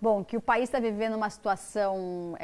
Bom, que o país está vivendo uma situação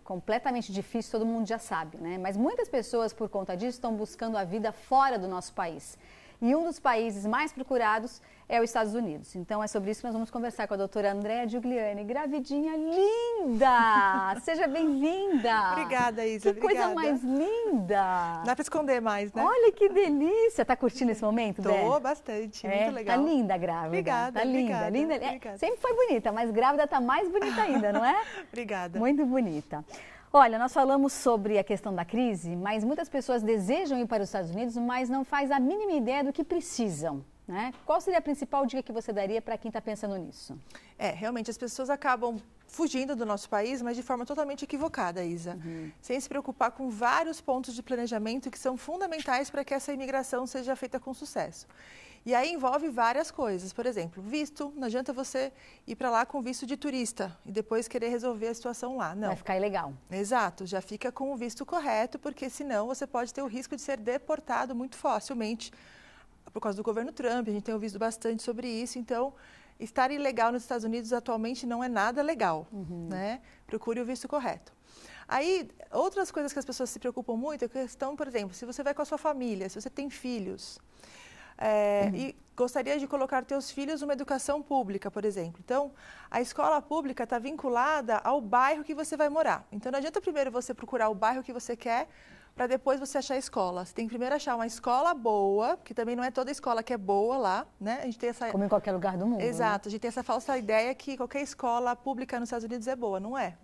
completamente difícil, todo mundo já sabe, né? Mas muitas pessoas, por conta disso, estão buscando a vida fora do nosso país. E um dos países mais procurados é os Estados Unidos. Então é sobre isso que nós vamos conversar com a doutora Andréa Giuliani. Gravidinha linda! Seja bem-vinda! Obrigada, Isa. Que coisa mais linda! Não dá para esconder mais, né? Olha que delícia! Tá curtindo esse momento, Dé? Tô bastante, muito legal. Tá linda grávida. Obrigada, tá linda, obrigada, linda. obrigada. Sempre foi bonita, mas grávida tá mais bonita ainda, não é? Obrigada. Muito bonita. Olha, nós falamos sobre a questão da crise, mas muitas pessoas desejam ir para os Estados Unidos, mas não faz a mínima ideia do que precisam, né? Qual seria a principal dica que você daria para quem está pensando nisso? Realmente as pessoas acabam fugindo do nosso país, mas de forma totalmente equivocada, Isa. Sem se preocupar com vários pontos de planejamento que são fundamentais para que essa imigração seja feita com sucesso. E aí envolve várias coisas. Por exemplo, visto. Não adianta você ir para lá com visto de turista e depois querer resolver a situação lá. Não. Vai ficar ilegal. Exato. Já fica com o visto correto, porque senão você pode ter o risco de ser deportado muito facilmente. Por causa do governo Trump, a gente tem ouvido bastante sobre isso. Então, estar ilegal nos Estados Unidos atualmente não é nada legal, né? Procure o visto correto. Aí, outras coisas que as pessoas se preocupam muito é a questão, por exemplo, se você vai com a sua família, se você tem filhos, e gostaria de colocar teus filhos numa educação pública, por exemplo. Então, a escola pública está vinculada ao bairro que você vai morar. Então, não adianta primeiro você procurar o bairro que você quer, para depois você achar a escola. Você tem que primeiro achar uma escola boa, que também não é toda escola que é boa lá, né? A gente tem essa... Como em qualquer lugar do mundo. Exato. Né? A gente tem essa falsa ideia que qualquer escola pública nos Estados Unidos é boa. Não é.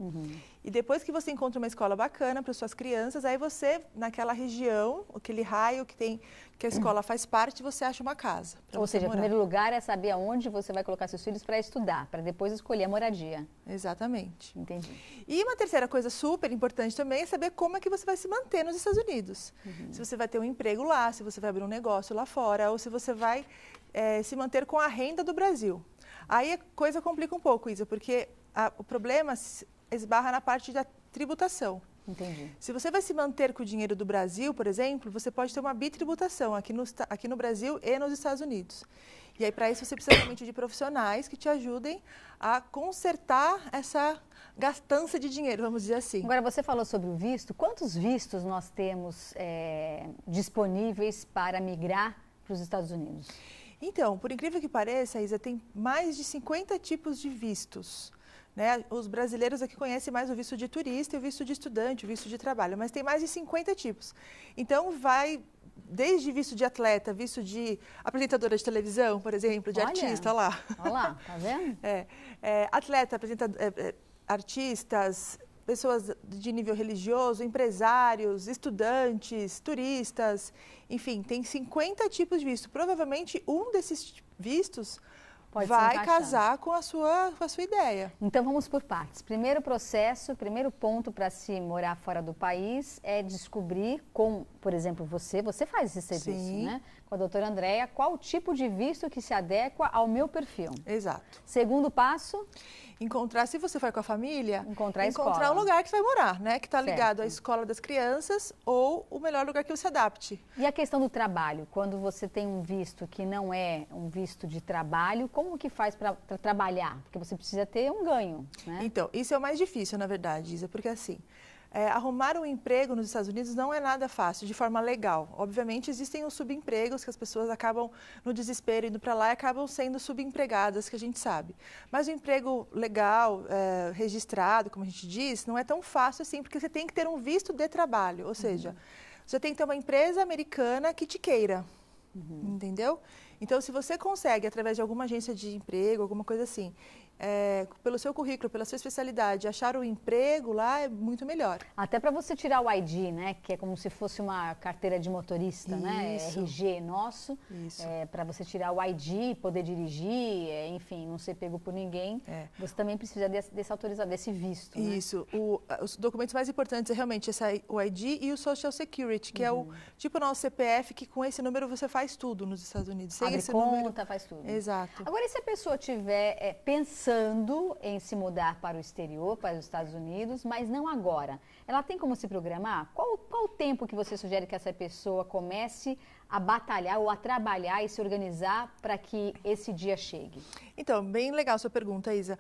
E depois que você encontra uma escola bacana para suas crianças, aí você, naquela região, aquele raio que a escola faz parte, você acha uma casa. Ou seja, em primeiro lugar é saber aonde você vai colocar seus filhos para estudar, para depois escolher a moradia. Exatamente. Entendi. E uma terceira coisa super importante também é saber como é que você vai se manter nos Estados Unidos. Se você vai ter um emprego lá, se você vai abrir um negócio lá fora, ou se você vai se manter com a renda do Brasil. Aí a coisa complica um pouco, Isa, porque o problema esbarra na parte da tributação. Entendi. Se você vai se manter com o dinheiro do Brasil, por exemplo, você pode ter uma bitributação aqui no Brasil e nos Estados Unidos. E aí, para isso, você precisa realmente de profissionais que te ajudem a consertar essa gastança de dinheiro, vamos dizer assim. Agora, você falou sobre o visto. Quantos vistos nós temos disponíveis para migrar para os Estados Unidos? Então, por incrível que pareça, Isa, tem mais de 50 tipos de vistos. Né? Os brasileiros aqui conhecem mais o visto de turista e o visto de estudante, o visto de trabalho, mas tem mais de 50 tipos. Então, vai desde visto de atleta, visto de apresentadora de televisão, por exemplo, de artista, lá. Olha lá, tá vendo? Atleta, artistas, pessoas de nível religioso, empresários, estudantes, turistas, enfim, tem 50 tipos de visto. Provavelmente um desses vistos vai casar com a sua ideia. Então vamos por partes. Primeiro processo, primeiro ponto para se morar fora do país é descobrir por exemplo, você faz esse serviço, Sim. né? Com a doutora Andréa, qual o tipo de visto que se adequa ao meu perfil. Exato. Segundo passo? Encontrar, se você for com a família, encontrar o lugar que você vai morar, né? Que está ligado à escola das crianças ou o melhor lugar que você adapte. E a questão do trabalho? Quando você tem um visto que não é um visto de trabalho, como que faz para trabalhar? Porque você precisa ter um ganho, né? Então, isso é o mais difícil, na verdade, Isa, porque assim, arrumar um emprego nos Estados Unidos não é nada fácil, de forma legal. Obviamente, existem os subempregos que as pessoas acabam no desespero indo para lá e acabam sendo subempregadas, que a gente sabe. Mas o emprego legal, registrado, como a gente diz, não é tão fácil assim, porque você tem que ter um visto de trabalho, ou seja, você tem que ter uma empresa americana que te queira, entendeu? Então, se você consegue, através de alguma agência de emprego, alguma coisa assim, pelo seu currículo, pela sua especialidade, achar um emprego lá é muito melhor. Até para você tirar o ID, né? Que é como se fosse uma carteira de motorista, né? Isso. RG nosso. Isso. Para você tirar o ID, poder dirigir, enfim, não ser pego por ninguém. Você também precisa desse visto, né? Isso. Os documentos mais importantes é realmente o ID e o Social Security, que é o tipo nosso CPF, que com esse número você faz tudo nos Estados Unidos. Sem Abre esse conta, número... faz tudo. Exato. Agora, e se a pessoa estiver pensando em se mudar para o exterior, para os Estados Unidos, mas não agora? Ela tem como se programar? Qual o tempo que você sugere que essa pessoa comece a batalhar ou a trabalhar e se organizar para que esse dia chegue? Então, bem legal a sua pergunta, Isa.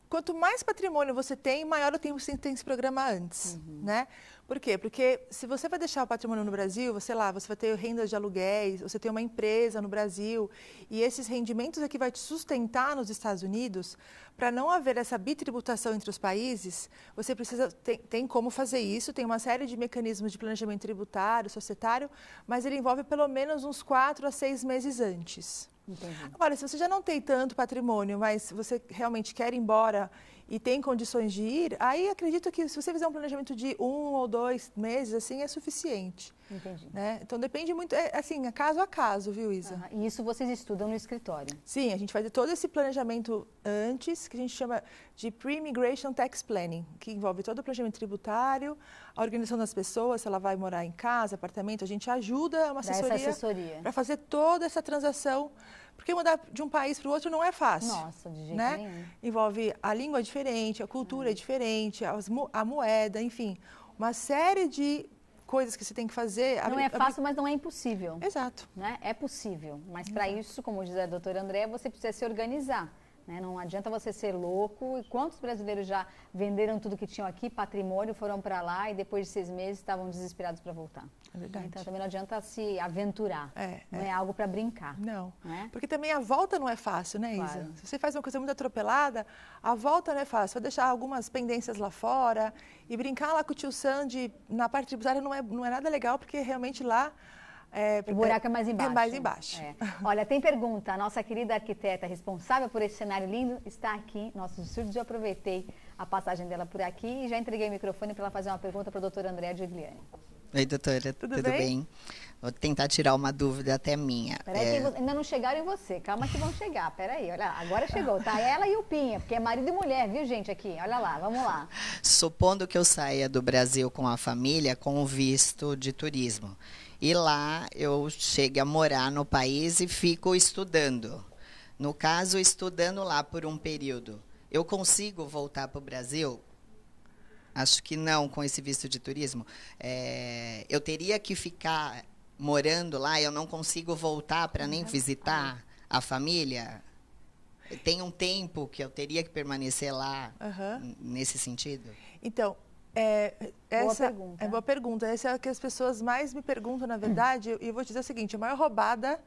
quanto mais patrimônio você tem, maior o tempo você tem que se programar antes, né? Por quê? Porque se você vai deixar o patrimônio no Brasil, você vai ter renda de aluguéis, você tem uma empresa no Brasil, e esses rendimentos aqui vai te sustentar nos Estados Unidos, para não haver essa bitributação entre os países, você precisa, tem como fazer isso, tem uma série de mecanismos de planejamento tributário, societário, mas ele envolve pelo menos uns 4 a 6 meses antes. Entendi. Agora, se você já não tem tanto patrimônio, mas você realmente quer ir embora e tem condições de ir, aí acredito que se você fizer um planejamento de 1 ou 2 meses, assim, é suficiente. Entendi. Né? Então, depende muito, assim, é caso a caso, viu, Isa? E isso vocês estudam no escritório? Sim, a gente faz todo esse planejamento antes, que a gente chama de Pre-Immigration Tax Planning, que envolve todo o planejamento tributário, a organização das pessoas, se ela vai morar em casa, apartamento, a gente ajuda, uma assessoria para fazer toda essa transação. Porque mudar de um país para o outro não é fácil. Nossa, de jeito né? nenhum. Envolve a língua diferente, a cultura é diferente, a moeda, enfim, uma série de coisas que você tem que fazer. Não é fácil, mas não é impossível. Exato. Né? É possível, mas para isso, como diz a doutora André, você precisa se organizar. Né? Não adianta você ser louco. E quantos brasileiros já venderam tudo que tinham aqui, patrimônio, foram para lá e depois de 6 meses estavam desesperados para voltar. É verdade. Então também não adianta se aventurar. Não é algo para brincar. Não. Né? Porque também a volta não é fácil, né, Isa? Claro. Se você faz uma coisa muito atropelada, a volta não é fácil. Vai deixar algumas pendências lá fora e brincar lá com o tio Sandy na parte tributária não é nada legal, porque realmente lá o buraco é mais embaixo. É mais embaixo. Olha, tem pergunta. A nossa querida arquiteta responsável por esse cenário lindo está aqui em nossos estúdios. Eu aproveitei a passagem dela por aqui e já entreguei o microfone para ela fazer uma pergunta para a doutora Andréa Giuliani. Oi, doutora. Tudo bem? Vou tentar tirar uma dúvida até minha. Peraí, que ainda não chegaram em você. Calma que vão chegar. Peraí, olha lá. Agora chegou, tá? Ela e o Pinha, porque é marido e mulher, viu, gente, aqui? Olha lá, vamos lá. Supondo que eu saia do Brasil com a família com o visto de turismo. E lá eu chegue a morar no país e fico estudando. No caso, estudando lá por um período, eu consigo voltar para o Brasil? Acho que não, com esse visto de turismo. Eu teria que ficar morando lá, eu não consigo voltar para nem visitar a família? Tem um tempo que eu teria que permanecer lá nesse sentido? Então, boa pergunta. Essa é a que as pessoas mais me perguntam, na verdade. E eu vou te dizer o seguinte, a maior roubada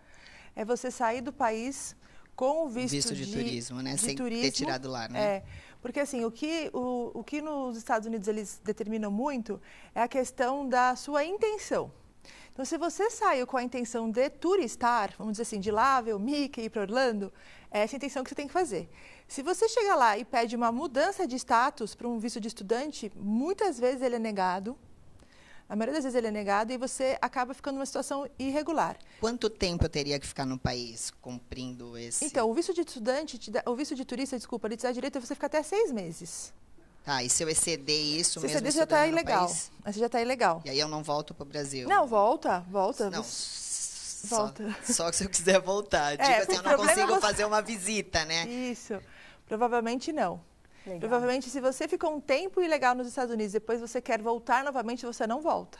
é você sair do país com o visto de turismo, né? Sem turismo, ter tirado lá, né? Porque assim, o que nos Estados Unidos eles determinam muito é a questão da sua intenção. Então, se você saiu com a intenção de turistar, vamos dizer assim, de lá ver o Mickey e ir para Orlando, é essa a intenção que você tem que fazer. Se você chega lá e pede uma mudança de status para um visto de estudante, muitas vezes ele é negado. A maioria das vezes ele é negado e você acaba ficando numa situação irregular. Quanto tempo eu teria que ficar no país cumprindo esse... Então, o visto de estudante, o visto de turista, desculpa, ele te dá direito a você ficar até 6 meses. Tá, e se eu exceder isso, se mesmo exceder, já está ilegal. País, você já está ilegal. E aí eu não volto para o Brasil? Não, volta. Não, volta. Só se eu quiser voltar. Tipo assim, eu não consigo fazer uma visita, né? Isso. Provavelmente não. Legal. Provavelmente, se você ficou um tempo ilegal nos Estados Unidos, depois você quer voltar novamente, você não volta.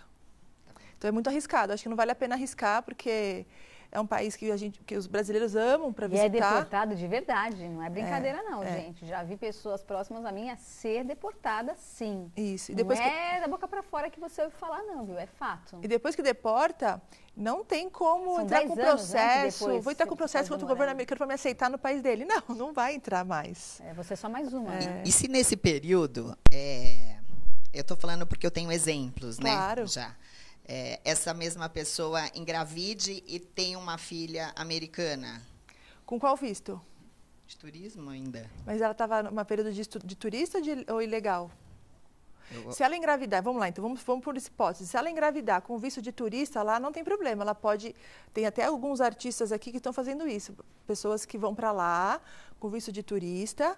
Então, é muito arriscado. Acho que não vale a pena arriscar, porque é um país que os brasileiros amam para visitar. E é deportado de verdade, não é brincadeira não, gente. Já vi pessoas próximas a mim a ser deportada, sim. Isso. E depois não é da boca para fora que você ouve falar não, viu? É fato. E depois que deporta, não tem como São entrar com processo. Né, vou entrar com processo contra o governo americano para me aceitar no país dele. Não, não vai entrar mais. Você é só mais uma. E se nesse período, eu estou falando porque eu tenho exemplos, claro. Né? Já. Essa mesma pessoa engravide e tem uma filha americana. Com qual visto? De turismo ainda. Mas ela estava num período de turista ou ilegal? Se ela engravidar, vamos lá, então vamos por essa hipótese. Se ela engravidar com visto de turista, lá não tem problema. Ela pode. Tem até alguns artistas aqui que estão fazendo isso. Pessoas que vão para lá com visto de turista,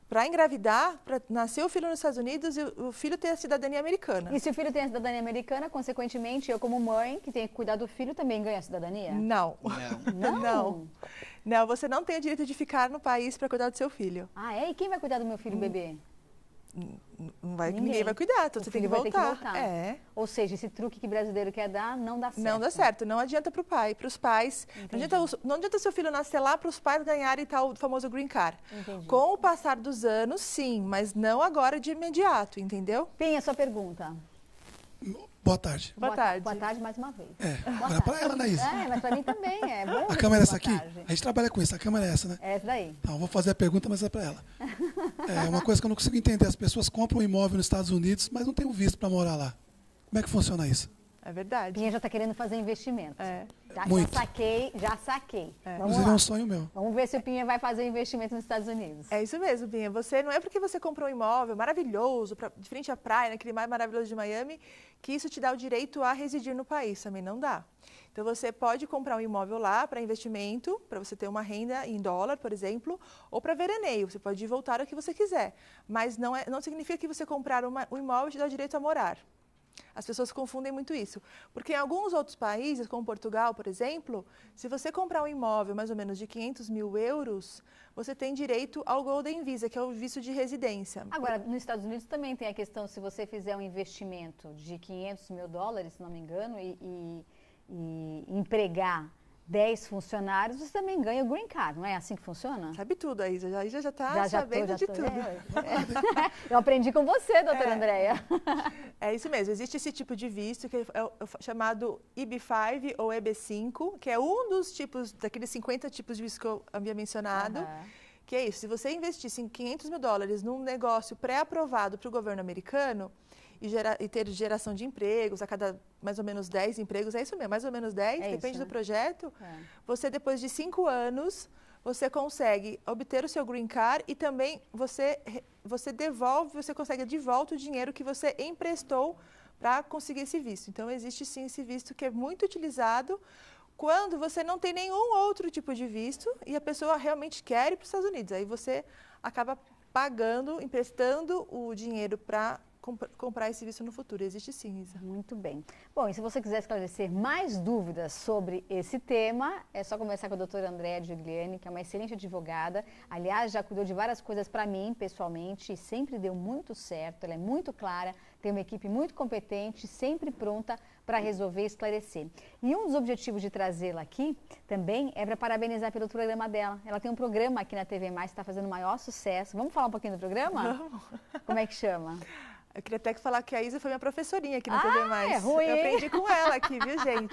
para engravidar, para nascer o filho nos Estados Unidos e o filho ter a cidadania americana. E se o filho tem a cidadania americana, consequentemente, eu como mãe, que tenho que cuidar do filho, também ganho a cidadania? Não. Não? Não, você não tem o direito de ficar no país para cuidar do seu filho. Ah, é? E quem vai cuidar do meu filho bebê? ninguém vai cuidar, então você tem que voltar. Ou seja, esse truque que brasileiro quer dar não dá certo. Não dá certo, não adianta para o pai, para os pais. Não adianta seu filho nascer lá para os pais ganharem o famoso green card. Entendi. Com o passar dos anos, sim, mas não agora de imediato, entendeu? Pinha, sua pergunta. Boa tarde. Boa tarde. Boa tarde mais uma vez. Olha para ela, Anaísa. Mas para mim também é bom. A câmera é essa aqui? Tarde. A gente trabalha com isso, a câmera é essa, né? É essa daí. Então, eu vou fazer a pergunta, mas é para ela. É uma coisa que eu não consigo entender. As pessoas compram um imóvel nos Estados Unidos, mas não tem um visto para morar lá. Como é que funciona isso? É verdade. Pinha já está querendo fazer investimento. Já saquei. Inclusive é um sonho meu. Vamos ver se o Pinha vai fazer investimento nos Estados Unidos. É isso mesmo, Pinha. Não é porque você comprou um imóvel maravilhoso, de frente à praia, naquele mar maravilhoso de Miami, que isso te dá o direito a residir no país. Também não dá. Então, você pode comprar um imóvel lá para investimento, para você ter uma renda em dólar, por exemplo, ou para veraneio. Você pode ir voltar o que você quiser. Mas não significa que você comprar um imóvel te dá o direito a morar. As pessoas confundem muito isso. Porque em alguns outros países, como Portugal, por exemplo, se você comprar um imóvel mais ou menos de 500 mil euros, você tem direito ao Golden Visa, que é o visto de residência. Agora, nos Estados Unidos também tem a questão, se você fizer um investimento de 500 mil dólares, se não me engano, e empregar 10 funcionários, você também ganha o green card, não é assim que funciona? Sabe tudo, a Isa. A Isa já está sabendo de tudo. Eu aprendi com você, doutora Andréia. É isso mesmo. Existe esse tipo de visto, que é chamado EB5 ou EB5, que é um dos tipos, daqueles 50 tipos de visto que eu havia mencionado. Que é isso, se você investisse em 500 mil dólares num negócio pré-aprovado para o governo americano, e ter geração de empregos, a cada mais ou menos 10 empregos, é isso mesmo, mais ou menos 10, depende do projeto. Você, depois de 5 anos, você consegue obter o seu green card e também você consegue de volta o dinheiro que você emprestou para conseguir esse visto. Então, existe sim esse visto que é muito utilizado quando você não tem nenhum outro tipo de visto e a pessoa realmente quer ir para os Estados Unidos. Aí você acaba pagando, emprestando o dinheiro para comprar esse visto no futuro. Existe sim, Isa. Muito bem. Bom, e se você quiser esclarecer mais dúvidas sobre esse tema, é só conversar com a doutora Andréia Giuliani, que é uma excelente advogada. Aliás, já cuidou de várias coisas para mim, pessoalmente, e sempre deu muito certo. Ela é muito clara, tem uma equipe muito competente, sempre pronta para resolver e esclarecer. E um dos objetivos de trazê-la aqui também é para parabenizar pelo programa dela. Ela tem um programa aqui na TV+, que está fazendo o maior sucesso. Vamos falar um pouquinho do programa? Vamos. Como é que chama? Eu queria até falar que a Isa foi minha professorinha aqui na TV+. É ruim. Eu aprendi com ela aqui, viu, gente?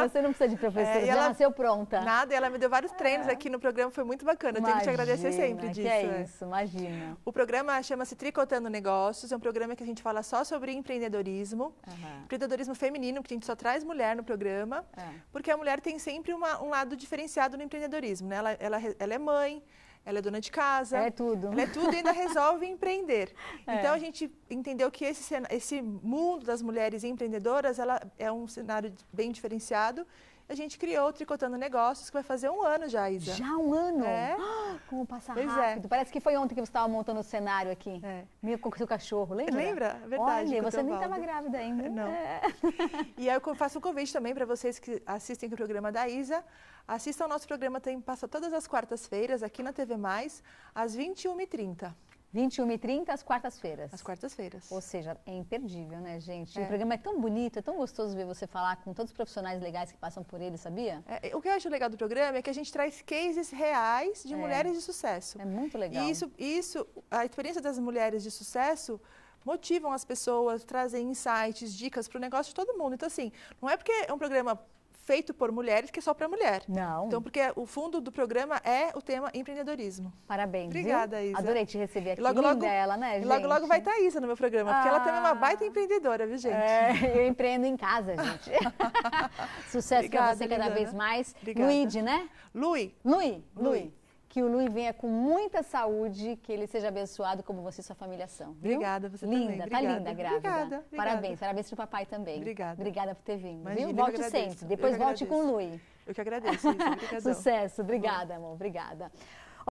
Você não precisa de professora, já nasceu pronta. Nada, ela me deu vários treinos aqui no programa, foi muito bacana. Eu tenho que te agradecer sempre disso. Isso, imagina. O programa chama-se Tricotando Negócios, é um programa que a gente fala só sobre empreendedorismo. Empreendedorismo feminino, porque a gente só traz mulher no programa, porque a mulher tem sempre um lado diferenciado no empreendedorismo, né? Ela é mãe, ela é dona de casa. Ela é tudo. Ela é tudo e ainda resolve empreender. Então, a gente entendeu que esse mundo das mulheres empreendedoras, ela é um cenário bem diferenciado. A gente criou o Tricotando Negócios, que vai fazer 1 ano já, Isa. Já 1 ano? É. Como passa Pois rápido. Parece que foi ontem que você estava montando o cenário aqui. Meio com o seu cachorro, lembra? Lembra? Verdade. Olha, você nem estava grávida ainda. Não. E aí eu faço um convite também para vocês que assistem o programa da Isa. Assistam ao nosso programa, passa todas as quartas-feiras aqui na TV+, às 21h30. 21h30 às quartas-feiras. Às quartas-feiras. Ou seja, é imperdível, né, gente? O programa é tão bonito, é tão gostoso ver você falar com todos os profissionais legais que passam por ele, sabia? O que eu acho legal do programa é que a gente traz cases reais de mulheres de sucesso. É muito legal. E a experiência das mulheres de sucesso motivam as pessoas, trazem insights, dicas para o negócio de todo mundo. Então, assim, não é porque é um programa feito por mulheres que é só para mulher. Não. Então, porque o fundo do programa é o tema empreendedorismo. Parabéns, Obrigada, viu? Isa. Adorei te receber aqui. Logo, ela, né, gente? E logo vai estar a Isa no meu programa, porque ela também é uma baita empreendedora, viu, gente? Eu empreendo em casa, gente. Sucesso para você cada vez mais. Luíde, né? Lui. Que o Lui venha com muita saúde, que ele seja abençoado como você e sua família são. Viu? Obrigada, você linda, também. Tá linda, grávida. Obrigada. Parabéns pro papai também. Obrigada por ter vindo. Imagina, viu? Volte sempre. Depois volte com o Lui. Eu que agradeço, Isa. Obrigadão. Sucesso. Obrigada, amor. Obrigada.